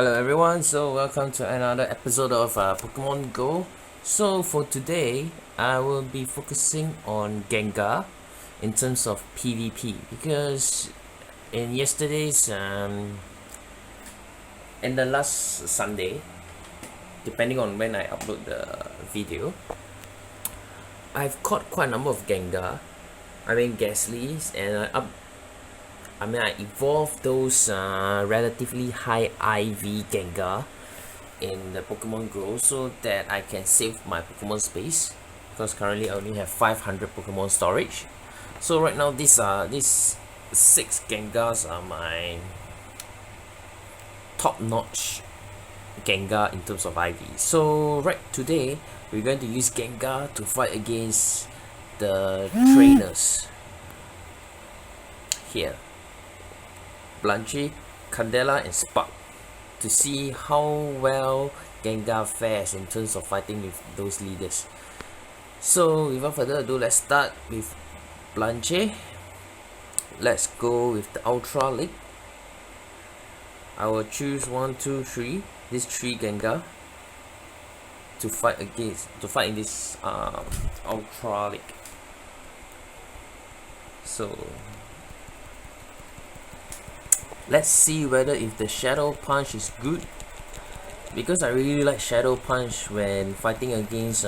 Hello everyone, so welcome to another episode of Pokemon Go. So for today, I will be focusing on Gengar in terms of PvP because in in the last Sunday, depending on when I upload the video, I've caught quite a number of Gengar, Gasly's, and I evolved those relatively high IV Gengar in the Pokemon Go so that I can save my Pokemon space because currently I only have 500 Pokemon storage. So right now these 6 Gengars are my top-notch Gengar in terms of IV. So right today we're going to use Gengar to fight against the trainers here. Blanche, Candela, and Spark to see how well Gengar fares in terms of fighting with those leaders. So without further ado, let's start with Blanche. Let's go with the Ultra League. I will choose 1, 2, 3. These 3 Gengar to fight in this Ultra League. So let's see whether if the Shadow Punch is good, because I really like Shadow Punch when fighting against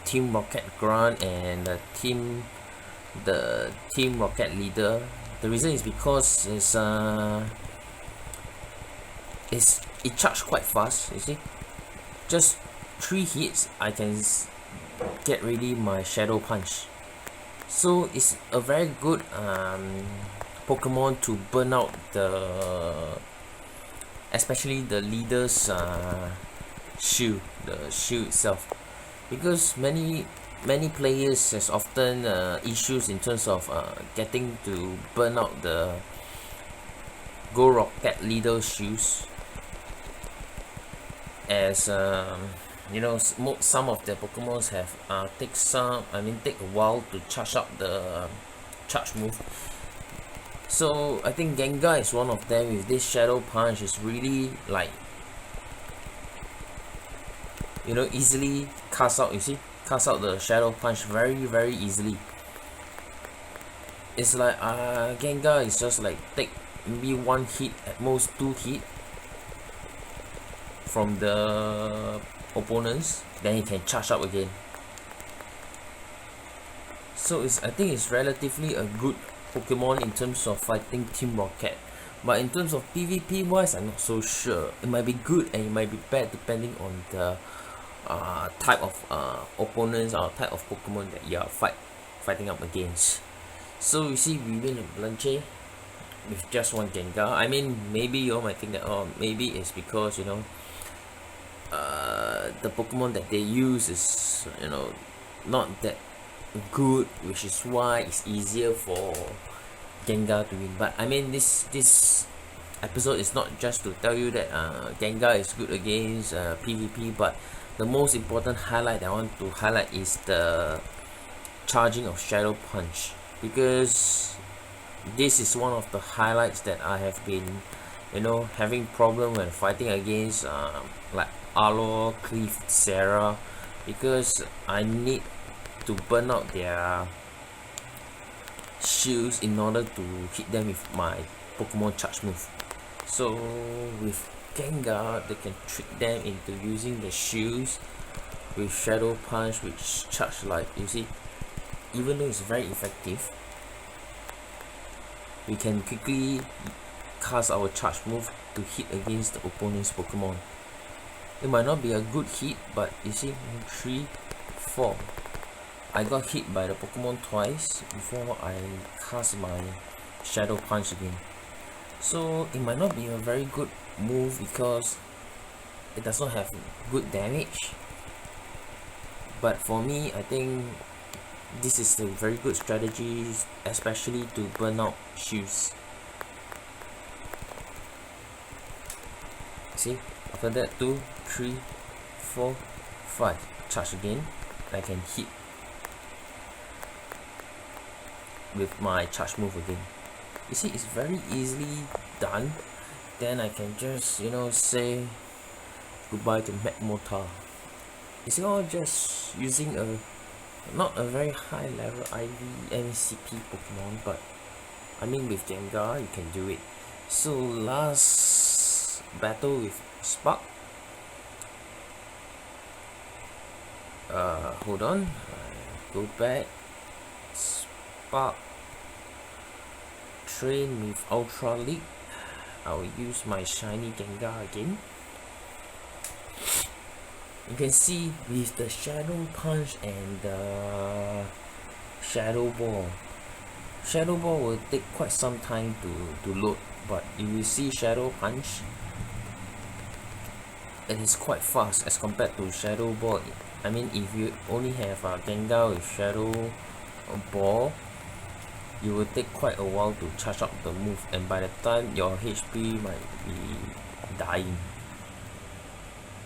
Team Rocket Grunt and the Team Rocket leader. The reason is because it charged quite fast. You see, just 3 hits I can get ready my Shadow Punch. So it's a very good Pokemon to burn out especially the leader's shield, the shield itself, because many players has often issues in terms of getting to burn out the Go Rocket leader shields, as you know, some of the Pokemons have take a while to charge up the charge move. So I think Gengar is one of them. With this Shadow Punch, is really like, easily cast out. You see, cast out the Shadow Punch very easily. It's like Gengar is just like take maybe 1 hit, at most 2 hit from the opponents, then he can charge up again. So I think it's relatively a good Pokemon in terms of fighting Team Rocket, but in terms of PvP wise, I'm not so sure. It might be good and it might be bad depending on the type of opponents or type of Pokemon that you are fighting up against. So you see, we win Blanche with just 1 Gengar. Maybe you all might think that maybe it's because the Pokemon that they use is not that good, which is why it's easier for Gengar to win. But this episode is not just to tell you that Gengar is good against PvP, but the most important highlight I want to highlight is the charging of Shadow Punch, because this is one of the highlights that I have been having problem when fighting against like Arlo, Cliff, Sarah, because I need to burn out their shields in order to hit them with my Pokemon charge move. So with Gengar, they can trick them into using the shields with Shadow Punch, which charge, like you see, even though it's very effective, we can quickly cast our charge move to hit against the opponent's Pokemon. It might not be a good hit, but you see, 3, 4. I got hit by the Pokemon twice before I cast my Shadow Punch again. So it might not be a very good move because it does not have good damage. But for me, I think this is a very good strategy, especially to burn out shields. See, after that 2, 3, 4, 5. Charge again. I can hit with my charge move again. You see, it's very easily done then I can just say goodbye to Magmortar. It's all just using a not a very high level IV MCP Pokemon, but I mean with Gengar you can do it. So last battle with Spark. Hold on. Go back. Spark. Train with Ultra League. I'll use my shiny Gengar again. You can see with the Shadow Punch and the Shadow Ball. Shadow Ball will take quite some time to load, but if you see Shadow Punch, it is quite fast as compared to Shadow Ball. I mean, if you only have a Gengar with Shadow Ball, you will take quite a while to charge up the move, and by the time your HP might be dying.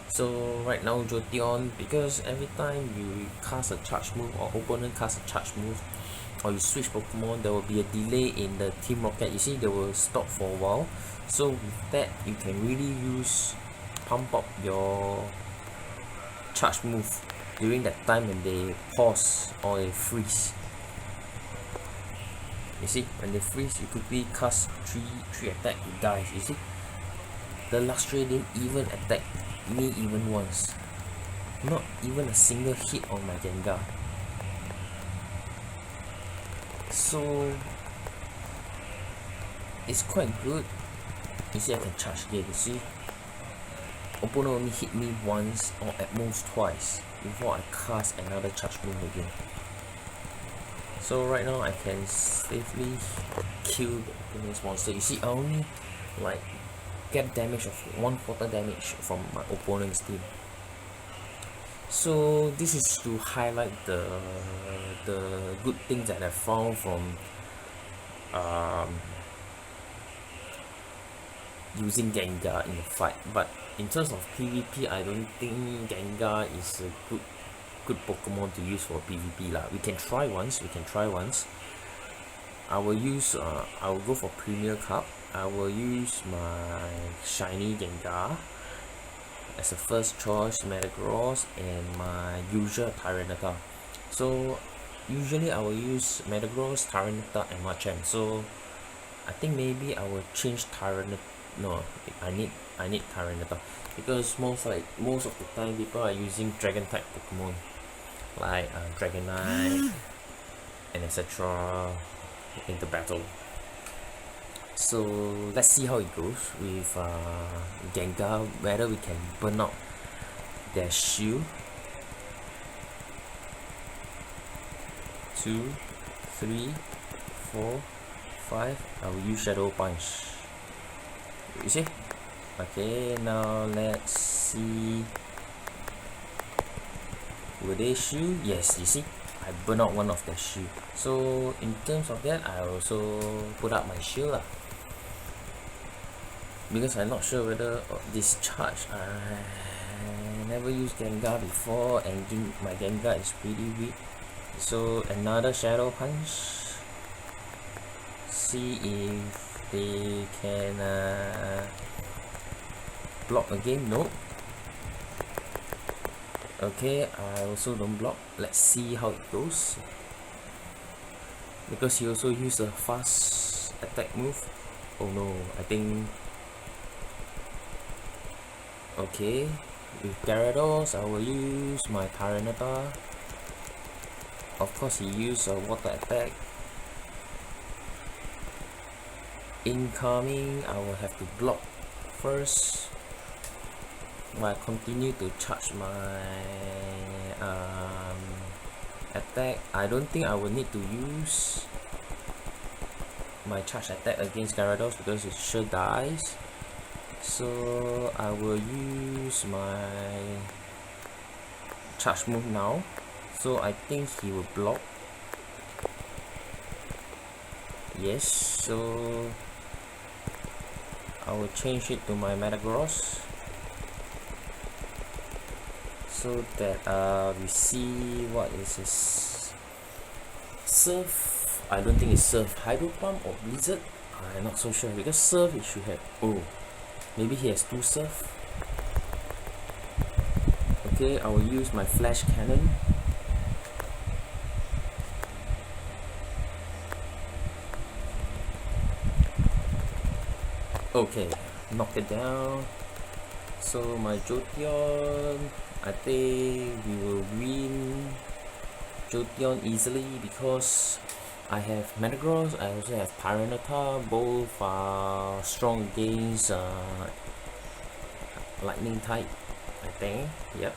So right now Jolteon, because every time you cast a charge move or opponent cast a charge move or you switch Pokemon, there will be a delay in the Team Rocket. You see, they will stop for a while. So with that, you can really pump up your charge move during that time when they pause or they freeze. You see, when they freeze, you quickly cast three attack, you die. You see, the Luxray didn't even attack me even once. Not even a single hit on my Gengar. So it's quite good. You see, I can charge again. You see, opponent only hit me once or at most twice before I cast another charge move again. So right now I can safely kill the opponent's monster. You see, I only like get damage of 1/4 damage from my opponent's team. So this is to highlight the good things that I found from using Gengar in the fight. But in terms of PvP, I don't think Gengar is a good Pokemon to use for PvP lah. We can try once. I will go for Premier Cup. I will use my shiny Gengar as a first choice, Metagross, and my usual Tyranitar. So usually I will use Metagross, Tyranitar, and Machamp. So I think maybe I will change Tyranitar. No, I need Tyranitar, because most of the time people are using Dragon type Pokemon like Dragonite and etc. into battle. So let's see how it goes with Gengar, whether we can burn out their shield. 2, 3, 4, 5. I will use Shadow Punch. You see? Okay, now let's see. Will they shield? Yes, you see, I burn out one of their shield. So in terms of that, I also put up my shield lah, because I'm not sure whether this charge, I never used Gengar before and my Gengar is pretty weak. So another Shadow Punch. See if they can block again. No. Okay, I also don't block. Let's see how it goes, because he also used a fast attack move. Oh no, I think. Okay, with Gyarados, I will use my Tyranitar. Of course, he used a water attack. Incoming, I will have to block first. I continue to charge my attack. I don't think I will need to use my charge attack against Gyarados because it sure dies. So I will use my charge move now. So I think he will block. Yes, so I will change it to my Metagross, so that we see what is his Surf. I don't think it's Surf. Hydro Pump or Blizzard? I'm not so sure, because Surf it should have. Oh, Maybe he has 2 surf. Okay, I will use my flash cannon. Okay, knock it down. So my Jolteon, I think we will win Jolteon easily because I have Metagross, I also have Tyranitar, both are strong against lightning type, I think. Yep,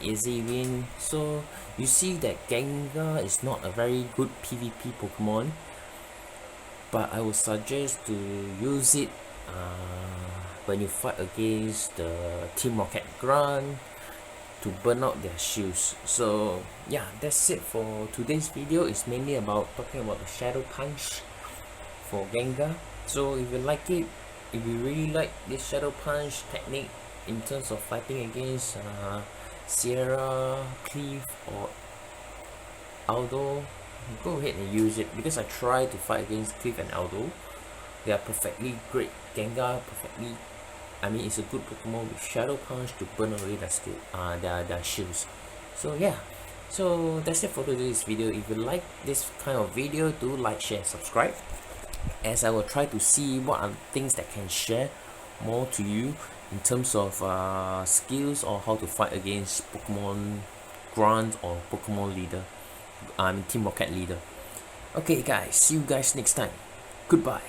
easy win. So you see that Gengar is not a very good PvP Pokemon, but I would suggest to use it when you fight against the Team Rocket Grunt to burn out their shields. So yeah, that's it for today's video. It's mainly about talking about the Shadow Punch for Gengar. So if you like it, if you really like this Shadow Punch technique in terms of fighting against Sierra, Cliff or Aldo, go ahead and use it, because I tried to fight against Cliff and Aldo. They are perfectly great. Gengar perfectly, I mean, it's a good Pokemon with Shadow Punch to burn away their skill, their shields. So yeah, so that's it for today's video. If you like this kind of video, do like, share, subscribe, as I will try to see what are things that can share more to you in terms of skills or how to fight against Pokemon Grunt or Pokemon leader, Team Rocket leader. Okay guys, see you guys next time. Goodbye.